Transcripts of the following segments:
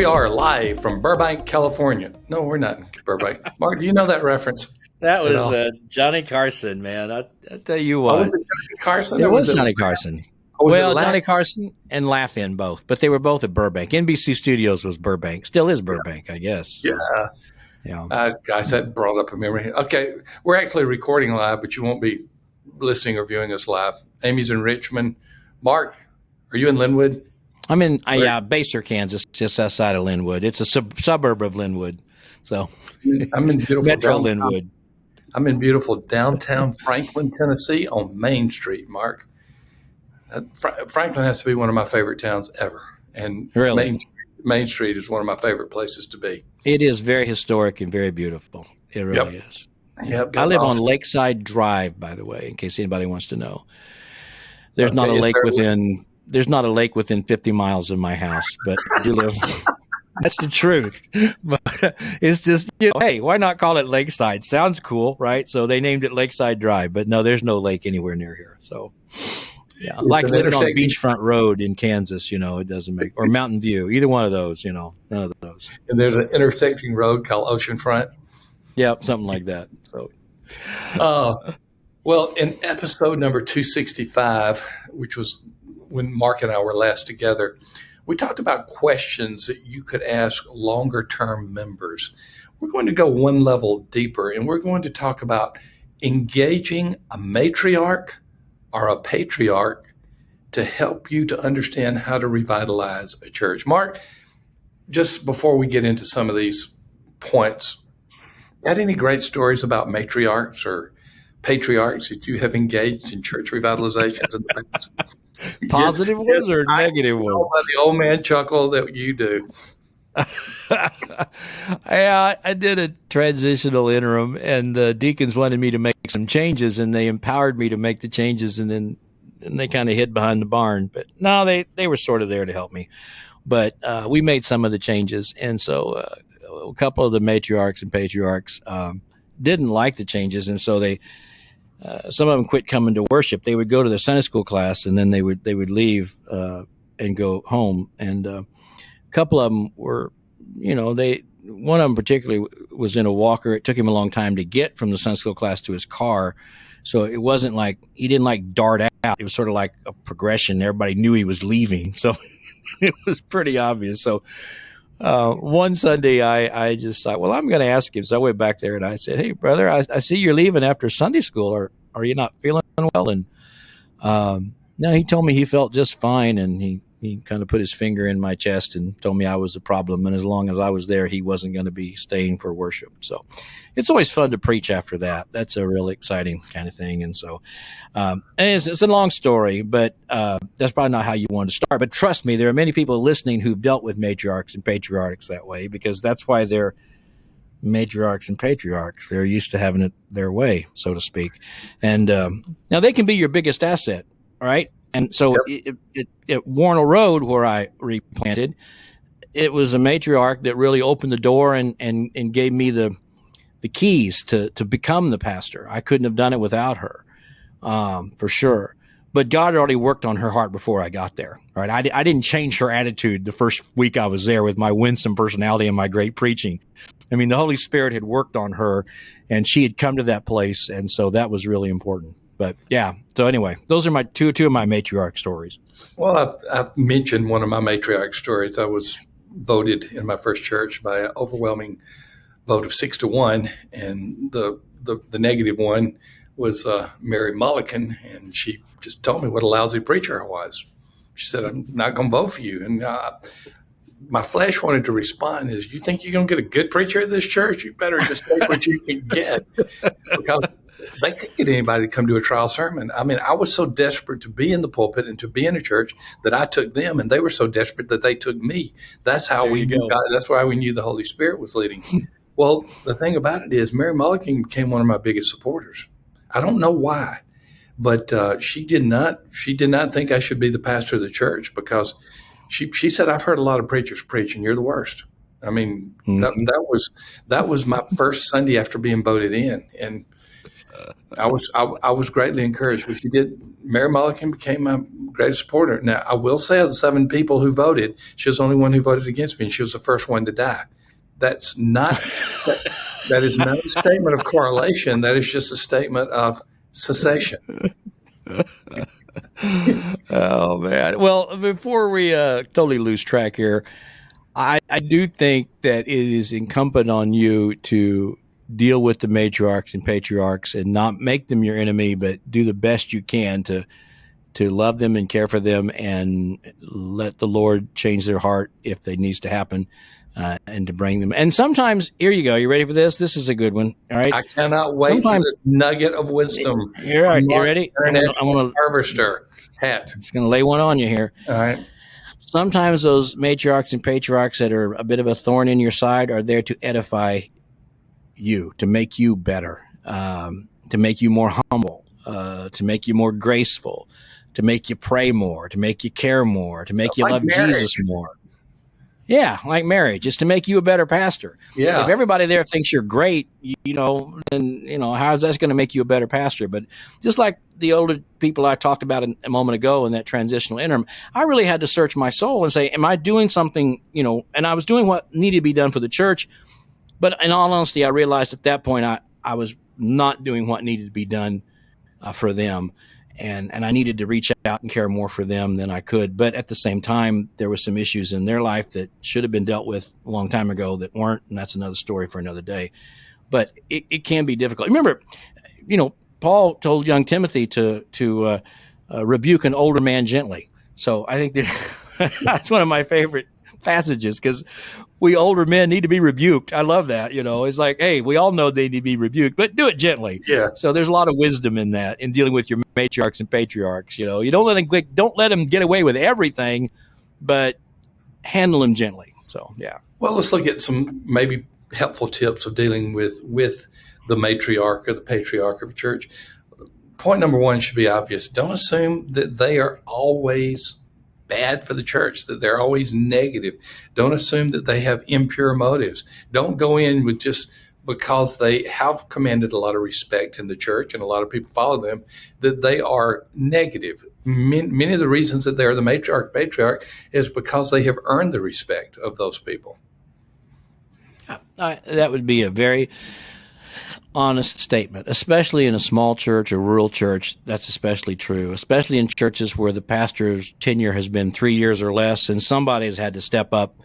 we are live from Burbank, California. No, we're not in Burbank. Mark, do you know that reference That at was all? Johnny Carson, man. I tell you Oh, what, was it Johnny Carson it or was was it, Johnny Carson. or was it Well, Latin? Johnny Carson and Laugh-In both, but they were both at Burbank. NBC Studios was Burbank, still is Burbank, I guess. Yeah. So, yeah. Guys, that brought up a memory. Okay, we're actually recording live, but you won't be listening or viewing us live. Amy's in Richmond. Mark, are you in Linwood? I'm in Baser, Kansas, just outside of Linwood. It's a suburb of Linwood, so I'm in beautiful Metro downtown. Linwood. I'm in beautiful downtown Franklin, Tennessee, on Main Street. Mark, Franklin has to be one of my favorite towns ever, and Really? Main Street is one of my favorite places to be. It is very historic and very beautiful. It really is. Yep, I live on Lakeside Drive, by the way, in case anybody wants to know. There's not a lake within. There's not a lake within 50 miles of my house, but I do live. That's the truth. But it's just, hey, why not call it Lakeside? Sounds cool, right? So they named it Lakeside Drive, but no, there's no lake anywhere near here. So, yeah, like living on Beachfront Road in Kansas, it doesn't make, or Mountain View, either one of those, none of those. And there's an intersecting road called Oceanfront. Yeah, something like that. So, well, in episode number 265, which was when Mark and I were last together, we talked about questions that you could ask longer term members. We're going to go one level deeper, and we're going to talk about engaging a matriarch or a patriarch to help you to understand how to revitalize a church. Mark, just before we get into some of these points, got any great stories about matriarchs or patriarchs that you have engaged in church revitalizations in the past? Positive ones or negative ones? The old man chuckle that you do. I did a transitional interim, and the deacons wanted me to make some changes, and they empowered me to make the changes, and then they kind of hid behind the barn. But no, they were sort of there to help me. But we made some of the changes, and so a couple of the matriarchs and patriarchs didn't like the changes, and so they. Some of them quit coming to worship. They would go to the Sunday school class, and then they would leave and go home. And a couple of them were, one of them particularly was in a walker. It took him a long time to get from the Sunday school class to his car. So it wasn't like he didn't dart out. It was sort of like a progression. Everybody knew he was leaving, so it was pretty obvious. So one Sunday, I just thought, well, I'm going to ask him. So I went back there and I said, hey, brother, I see you're leaving after Sunday school. Are you not feeling well? And no, he told me he felt just fine. And he kind of put his finger in my chest and told me I was the problem. And as long as I was there, he wasn't going to be staying for worship. So it's always fun to preach after that. That's a really exciting kind of thing. And so and it's a long story, but that's probably not how you want to start. But trust me, there are many people listening who've dealt with matriarchs and patriarchs that way, because that's why they're matriarchs and patriarchs. They're used to having it their way, so to speak. And now they can be your biggest asset, all right? And so at Warnell Road, where I replanted, it was a matriarch that really opened the door and gave me the keys to become the pastor. I couldn't have done it without her, for sure. But God had already worked on her heart before I got there. Right? I didn't change her attitude the first week I was there with my winsome personality and my great preaching. I mean, the Holy Spirit had worked on her, and she had come to that place, and so that was really important. But yeah, so anyway, those are my two of my matriarch stories. Well, I've mentioned one of my matriarch stories. I was voted in my first church by an overwhelming vote of 6-1, and the negative one was Mary Mullican, and she just told me what a lousy preacher I was. She said, I'm not going to vote for you. And my flesh wanted to respond is, you think you're going to get a good preacher at this church? You better just take what you can get, because they couldn't get anybody to come to a trial sermon. I mean, I was so desperate to be in the pulpit and to be in a church that I took them, and they were so desperate that they took me. That's how we knew God. That's why we knew the Holy Spirit was leading. Well, the thing about it is, Mary Mullican became one of my biggest supporters. I don't know why, but she did not think I should be the pastor of the church, because she said, I've heard a lot of preachers preach, and you're the worst. I mean, that was my first Sunday after being voted in, and I was greatly encouraged. But she did. Mary Mulligan became my greatest supporter. Now, I will say of the 7 people who voted, she was the only one who voted against me, and she was the first one to die. That's not that is not a statement of correlation. That is just a statement of cessation. Oh man. Well, before we totally lose track here, I do think that it is incumbent on you to deal with the matriarchs and patriarchs and not make them your enemy, but do the best you can to love them and care for them and let the Lord change their heart if it needs to happen, and to bring them. And sometimes, here you go. You ready for this? This is a good one. All right. I cannot wait for Sometimes, this nugget of wisdom. you're right. You ready? I'm gonna Harvester hat. just gonna lay one on you here. All right. Sometimes those matriarchs and patriarchs that are a bit of a thorn in your side are there to edify you, to make you better, to make you more humble, to make you more graceful, to make you pray more, to make you care more, to make you love Jesus more. Yeah, like marriage, just to make you a better pastor. Yeah. If everybody there thinks you're great, then how is that going to make you a better pastor? But just like the older people I talked about a moment ago in that transitional interim, I really had to search my soul and say, am I doing something, and I was doing what needed to be done for the church. But in all honesty, I realized at that point I was not doing what needed to be done for them. And I needed to reach out and care more for them than I could. But at the same time, there were some issues in their life that should have been dealt with a long time ago that weren't. And that's another story for another day. But it can be difficult. Remember, Paul told young Timothy to rebuke an older man gently. So I think that's one of my favorite passages, because we older men need to be rebuked. I love that. It's like, hey, we all know they need to be rebuked, but do it gently. Yeah. So there's a lot of wisdom in that, in dealing with your matriarchs and patriarchs. You don't let them get away with everything, but handle them gently. So yeah. Well, let's look at some maybe helpful tips of dealing with the matriarch or the patriarch of a church. Point number 1 should be obvious. Don't assume that they are always bad for the church, that they're always negative. Don't assume that they have impure motives. Don't go in with just because they have commanded a lot of respect in the church and a lot of people follow them, that they are negative. Many of the reasons that they're the matriarch, patriarch is because they have earned the respect of those people. That would be a very honest statement, especially in a small church or rural church. That's especially true, especially in churches where the pastor's tenure has been 3 years or less, and somebody has had to step up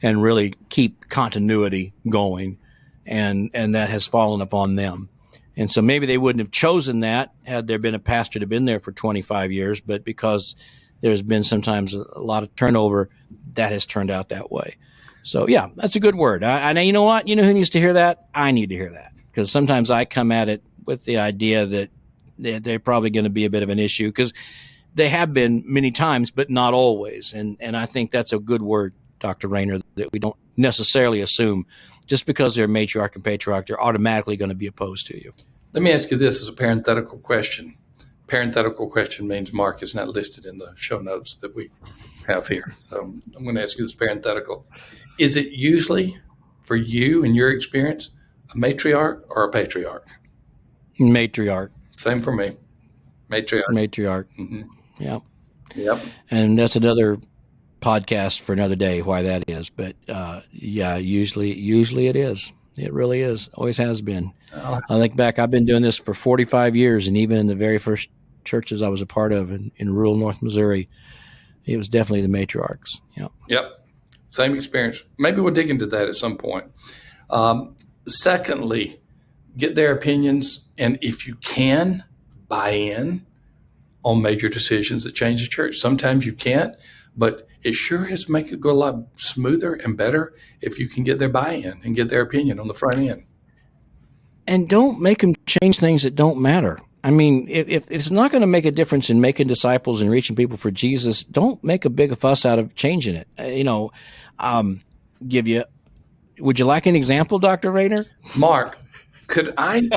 and really keep continuity going, and that has fallen upon them. And so maybe they wouldn't have chosen that had there been a pastor that had been there for 25 years, but because there's been sometimes a lot of turnover, that has turned out that way. So yeah, that's a good word. I know. You know what? You know who needs to hear that? I need to hear that. Because sometimes I come at it with the idea that they're probably going to be a bit of an issue, because they have been many times, but not always. And I think that's a good word, Dr. Rayner, that we don't necessarily assume just because they're matriarch and patriarch, they're automatically going to be opposed to you. Let me ask you this as a parenthetical question. Parenthetical question means Mark is not listed in the show notes that we have here. So I'm going to ask you this parenthetical. Is it usually, for you in your experience, a matriarch or a patriarch? Matriarch. Same for me. Matriarch. Matriarch. Mm-hmm. Yeah. Yep. And that's another podcast for another day why that is. But yeah, usually it is. It really is. Always has been. I think back, I've been doing this for 45 years, and even in the very first churches I was a part of in rural North Missouri, it was definitely the matriarchs. Yep. Yep. Same experience. Maybe we'll dig into that at some point. Secondly, get their opinions, and if you can, buy in on major decisions that change the church. Sometimes you can't, but it sure has make it go a lot smoother and better if you can get their buy-in and get their opinion on the front end. And don't make them change things that don't matter. I mean, if it's not going to make a difference in making disciples and reaching people for Jesus, don't make a big fuss out of changing it. Would you like an example, Dr. Rayner? Mark, could I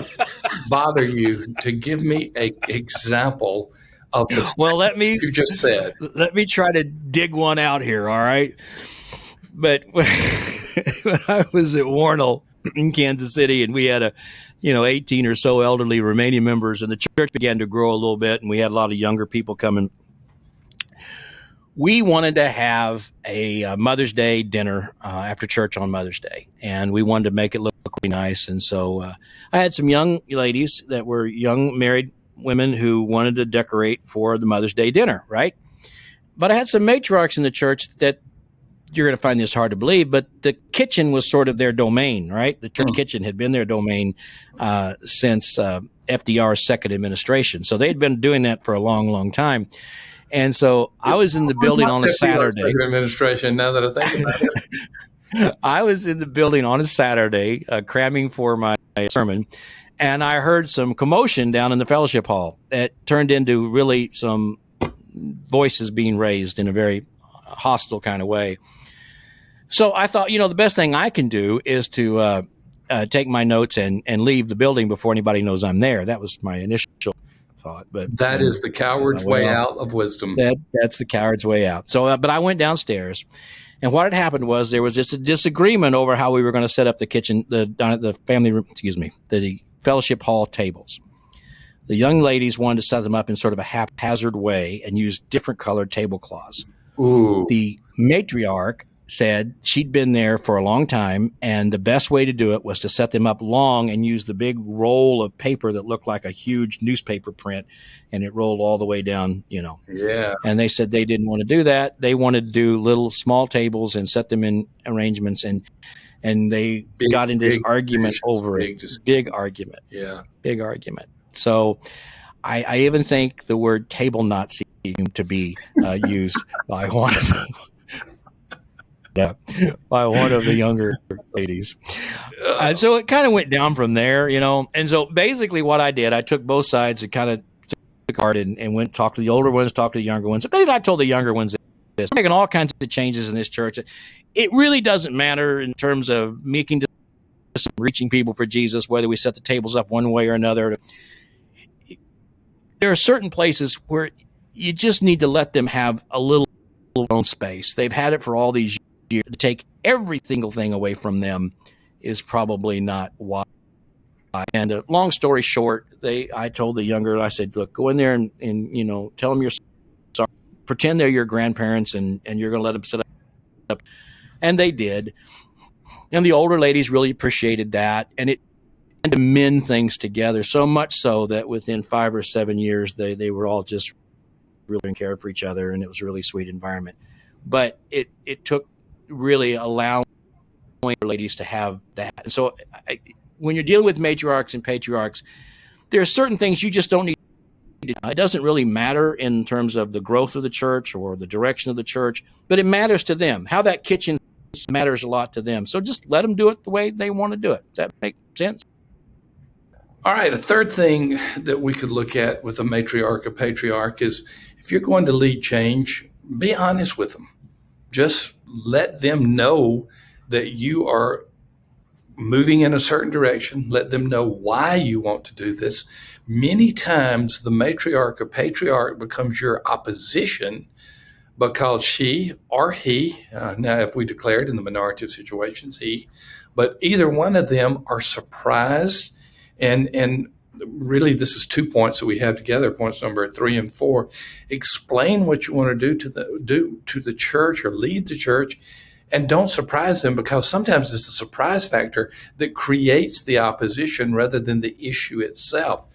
bother you to give me an example of the you just said? Let me try to dig one out here, all right? But when I was at Warnell, in Kansas City, and we had 18 or so elderly Romanian members, and the church began to grow a little bit, and we had a lot of younger people coming. We wanted to have a Mother's Day dinner after church on Mother's Day, and we wanted to make it look really nice. And so I had some young ladies that were young married women who wanted to decorate for the Mother's Day dinner, right? But I had some matriarchs in the church that, you're going to find this hard to believe, but the kitchen was sort of their domain, right? The church kitchen had been their domain since FDR's second administration. So they'd been doing that for a long, long time. And so I was in the building on a Saturday. Administration, now that I think about it. I was in the building on a Saturday cramming for my sermon, and I heard some commotion down in the fellowship hall that turned into really some voices being raised in a very hostile kind of way. So I thought, the best thing I can do is to take my notes and leave the building before anybody knows I'm there. That was my initial thought. But that is the coward's way out of wisdom. That's the coward's way out. So, but I went downstairs, and what had happened was there was just a disagreement over how we were going to set up the kitchen, the family room, the fellowship hall tables. The young ladies wanted to set them up in sort of a haphazard way and use different colored tablecloths. Ooh. The matriarch said she'd been there for a long time, and the best way to do it was to set them up long and use the big roll of paper that looked like a huge newspaper print, and it rolled all the way down, Yeah. And they said they didn't want to do that. They wanted to do little small tables and set them in arrangements, and they got into this argument over it. Big argument. Yeah. Big argument. So I even think the word table Nazi to be used by one of them. Yeah, by one of the younger ladies. So it kind of went down from there, And so basically what I did, I took both sides and kind of took apart and went talk to the older ones, talk to the younger ones. Basically, I told the younger ones this. I'm making all kinds of changes in this church. It really doesn't matter in terms of making decisions, reaching people for Jesus, whether we set the tables up one way or another. There are certain places where you just need to let them have a little own space. They've had it for all these years. To take every single thing away from them is probably not wise. And long story short, I told the younger, I said, look, go in there and tell them you're sorry. Pretend they're your grandparents and you're going to let them sit up. And they did. And the older ladies really appreciated that. And it to mend things together, so much so that within 5 or 7 years, they were all just really cared for each other, and it was a really sweet environment. But it took really allowing ladies to have that. And so when you're dealing with matriarchs and patriarchs, there are certain things you just don't need to do. It doesn't really matter in terms of the growth of the church or the direction of the church, but it matters to them. How that kitchen matters a lot to them. So just let them do it the way they want to do it. Does that make sense? All right. A third thing that we could look at with a matriarch or patriarch is if you're going to lead change, be honest with them. Just let them know that you are moving in a certain direction. Let them know why you want to do this. Many times the matriarch or patriarch becomes your opposition because she or he, now if we declare it in the minority of situations, he, but either one of them are surprised. And really, this is 2 points that we have together, points number 3 and 4. Explain what you want to do to the church or lead the church, and don't surprise them, because sometimes it's the surprise factor that creates the opposition rather than the issue itself.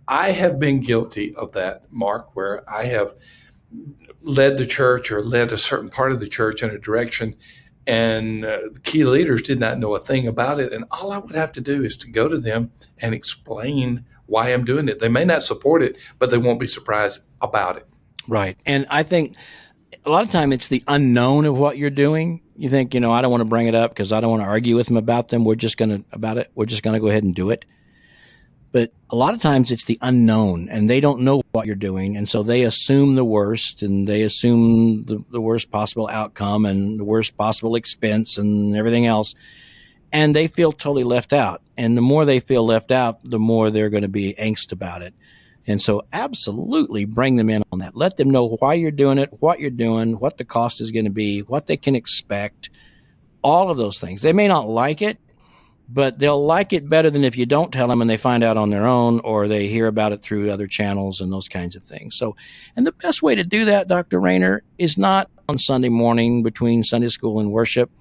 I have been guilty of that, Mark, where I have led the church or led a certain part of the church in a direction, and the key leaders did not know a thing about it. And all I would have to do is to go to them and explain why I'm doing it. They may not support it, but they won't be surprised about it. Right. And I think a lot of time it's the unknown of what you're doing. You think, I don't want to bring it up because I don't want to argue with them about them. We're just going to go ahead and do it. But a lot of times it's the unknown, and they don't know what you're doing. And so they assume the worst, and they assume the worst possible outcome and the worst possible expense and everything else. And they feel totally left out. And the more they feel left out, the more they're going to be angst about it. And so absolutely bring them in on that. Let them know why you're doing it, what you're doing, what the cost is going to be, what they can expect, all of those things. They may not like it, but they'll like it better than if you don't tell them and they find out on their own, or they hear about it through other channels and those kinds of things. So, and the best way to do that, Dr. Rayner, is not on Sunday morning between Sunday school and worship.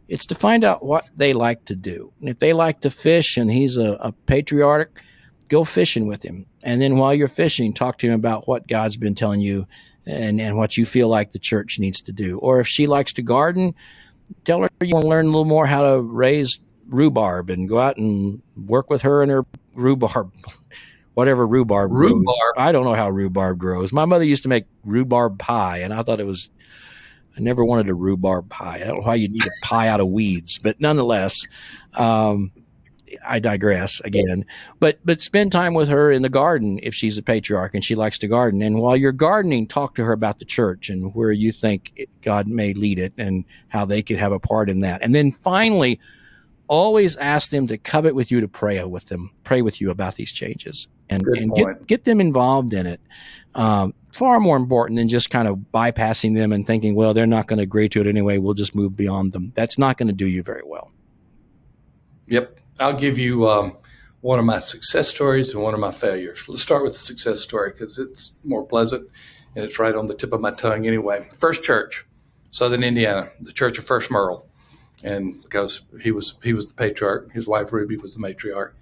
It's to find out what they like to do. And if they like to fish and he's a patriarch, go fishing with him. And then while you're fishing, talk to him about what God's been telling you and what you feel like the church needs to do. Or if she likes to garden, tell her you want to learn a little more how to raise rhubarb and go out and work with her and her rhubarb, whatever rhubarb grows. I don't know how rhubarb grows. My mother used to make rhubarb pie, and I thought I never wanted a rhubarb pie. I don't know how you need a pie out of weeds, but nonetheless, I digress again. But spend time with her in the garden if she's a patriarch and she likes to garden. And while you're gardening, talk to her about the church and where you think God may lead it and how they could have a part in that. And then finally, always ask them to covet with you to pray with you about these changes and get them involved in it. Far more important than just kind of bypassing them and thinking, well, they're not going to agree to it anyway. We'll just move beyond them. That's not going to do you very well. Yep. I'll give you one of my success stories and one of my failures. Let's start with the success story because it's more pleasant and it's right on the tip of my tongue anyway. First church, Southern Indiana, the Church of First Merle. And because he was the patriarch, his wife Ruby was the matriarch.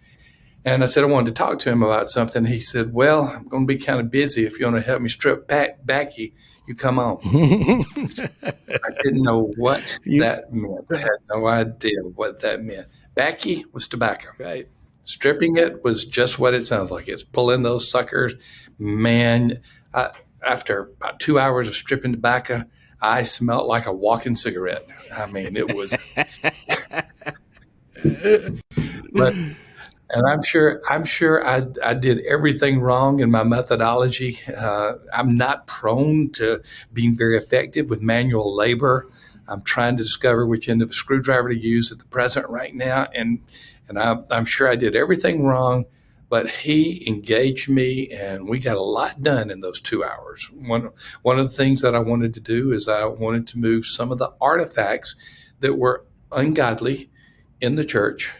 And I said I wanted to talk to him about something. He said, well, I'm going to be kind of busy. If you want to help me strip backy, you come on. I didn't know what that meant. I had no idea what that meant. Backy was tobacco. Right. Stripping it was just what it sounds like. It's pulling those suckers. Man, after about 2 hours of stripping tobacco, I smelled like a walking cigarette. I mean, it was. And I'm sure I did everything wrong in my methodology. I'm not prone to being very effective with manual labor. I'm trying to discover which end of a screwdriver to use at the present right now. And I'm sure I did everything wrong, but he engaged me and we got a lot done in those 2 hours. One of the things that I wanted to do is I wanted to move some of the artifacts that were ungodly in the church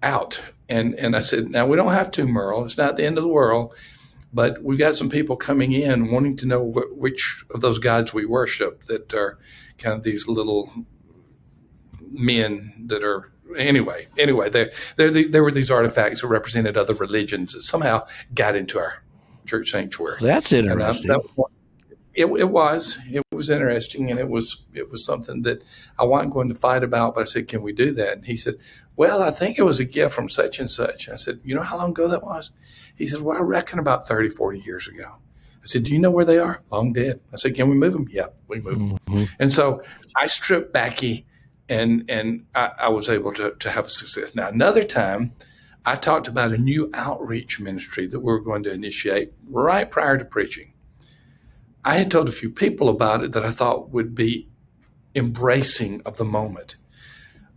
out. And I said, now we don't have to, Merle. It's not the end of the world, but we've got some people coming in wanting to know which of those gods we worship that are kind of these little men that are anyway. There were these artifacts that represented other religions that somehow got into our church sanctuary. That's interesting. It was interesting, and it was something that I wasn't going to fight about, but I said, can we do that? And he said, well, I think it was a gift from such and such. I said, you know how long ago that was? He said, well, I reckon about 30, 40 years ago. I said, do you know where they are? Long dead. I said, can we move them? Yeah, we move them. Mm-hmm. And so I stripped backy, and I was able to have a success. Now, another time, I talked about a new outreach ministry that we were going to initiate right prior to preaching. I had told a few people about it that I thought would be embracing of the moment.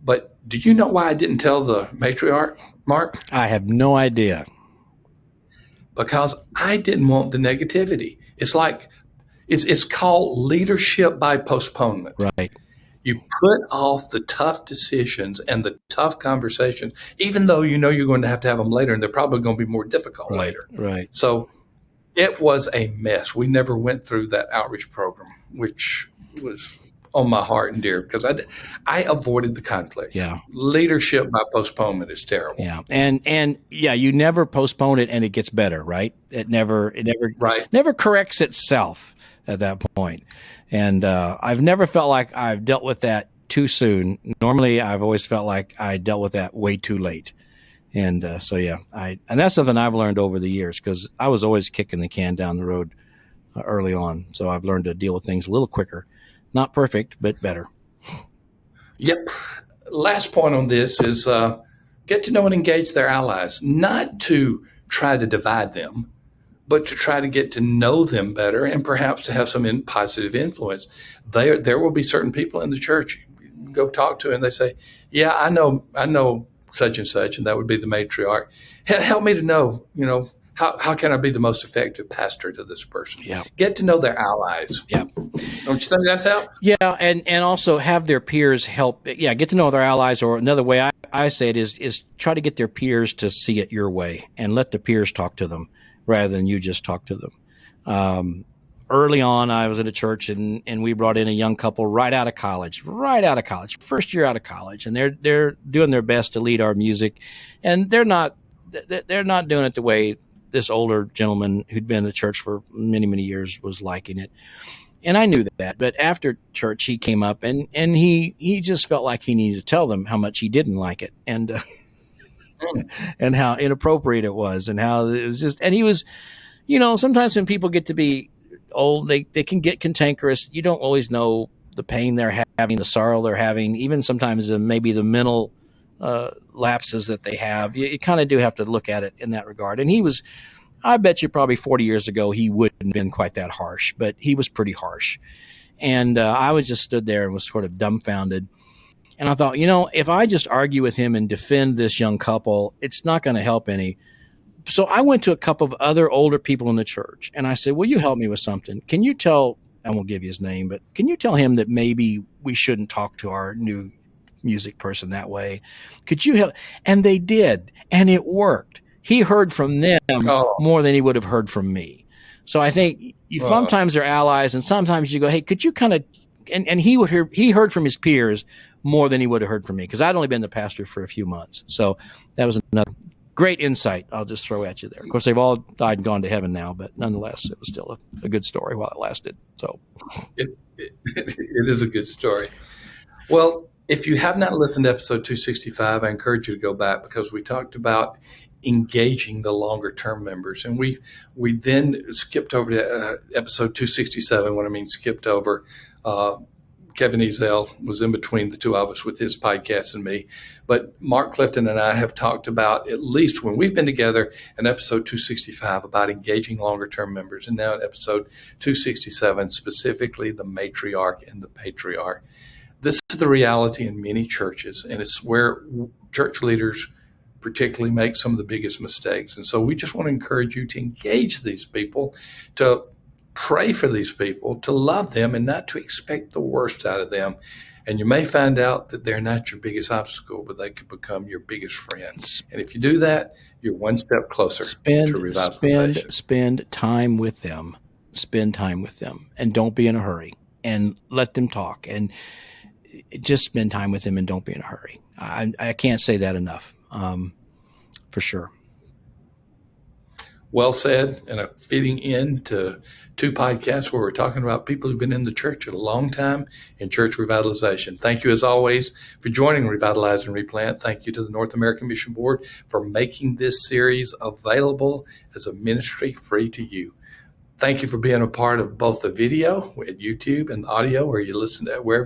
But do you know why I didn't tell the matriarch, Mark? I have no idea. Because I didn't want the negativity. It's like, it's called leadership by postponement. Right. You put off the tough decisions and the tough conversations, even though you know you're going to have them later, and they're probably going to be more difficult later. Right. So it was a mess. We never went through that outreach program, which was on my heart and dear because I avoided the conflict. Yeah. Leadership by postponement is terrible. Yeah. And you never postpone it and it gets better, right? It never corrects itself at that point. And I've never felt like I've dealt with that too soon. Normally, I've always felt like I dealt with that way too late. And and that's something I've learned over the years because I was always kicking the can down the road early on. So I've learned to deal with things a little quicker. Not perfect, but better. Yep. Last point on this is get to know and engage their allies, not to try to divide them, but to try to get to know them better and perhaps to have some positive influence. There will be certain people in the church you can go talk to and they say, yeah, I know such and such, and that would be the matriarch. Help me to know, how can I be the most effective pastor to this person? Yeah. Get to know their allies. Yeah. Don't you think that's helped? Yeah, and also have their peers help. Yeah, get to know their allies. Or another way I I say it is try to get their peers to see it your way and let the peers talk to them rather than you just talk to them. Early on, I was at a church and we brought in a young couple right out of college, first year out of college, and they're doing their best to lead our music, and they're not doing it the way this older gentleman who'd been in the church for many years was liking it. And I knew that, but after church, he came up and he just felt like he needed to tell them how much he didn't like it, and and how inappropriate it was, and how it was just, and he was, sometimes when people get to be old, they can get cantankerous. You don't always know the pain they're having, the sorrow they're having, even sometimes maybe the mental lapses that they have. You kind of do have to look at it in that regard. And I bet you probably 40 years ago, he wouldn't have been quite that harsh, but he was pretty harsh. And I was just stood there and was sort of dumbfounded. And I thought, if I just argue with him and defend this young couple, it's not going to help any. So I went to a couple of other older people in the church and I said, will you help me with something? Can you tell, I won't give you his name, but can you tell him that maybe we shouldn't talk to our new music person that way? Could you help? And they did. And it worked. He heard from them more than he would have heard from me. So I think sometimes they're allies and sometimes you go, hey, could you kind of, and he heard from his peers more than he would have heard from me because I'd only been the pastor for a few months. So that was another great insight I'll just throw at you there. Of course, they've all died and gone to heaven now, but nonetheless, it was still a good story while it lasted. So it is a good story. Well, if you have not listened to episode 265, I encourage you to go back because we talked about engaging the longer term members. And we then skipped over to episode 267. What I mean, skipped over, Kevin Ezell was in between the two of us with his podcast and me. But Mark Clifton and I have talked about, at least when we've been together, in episode 265 about engaging longer term members. And now in episode 267, specifically the matriarch and the patriarch. This is the reality in many churches, and it's where church leaders particularly make some of the biggest mistakes. And so we just want to encourage you to engage these people, to pray for these people, to love them, and not to expect the worst out of them. And you may find out that they're not your biggest obstacle, but they could become your biggest friends. And if you do that, you're one step closer to revitalization. Spend time with them. Spend time with them. And don't be in a hurry. And let them talk. And just spend time with them and don't be in a hurry. I can't say that enough, for sure. Well said, and a fitting end to two podcasts where we're talking about people who've been in the church a long time in church revitalization. Thank you, as always, for joining Revitalize and Replant. Thank you to the North American Mission Board for making this series available as a ministry free to you. Thank you for being a part of both the video at YouTube and the audio wherever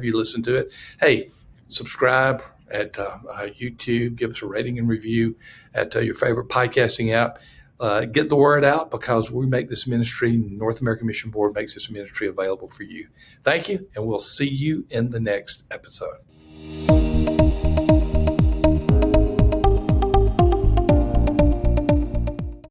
you listen to it. Hey, subscribe at YouTube. Give us a rating and review at your favorite podcasting app. Get the word out because we make this ministry, North American Mission Board makes this ministry available for you. Thank you, and we'll see you in the next episode.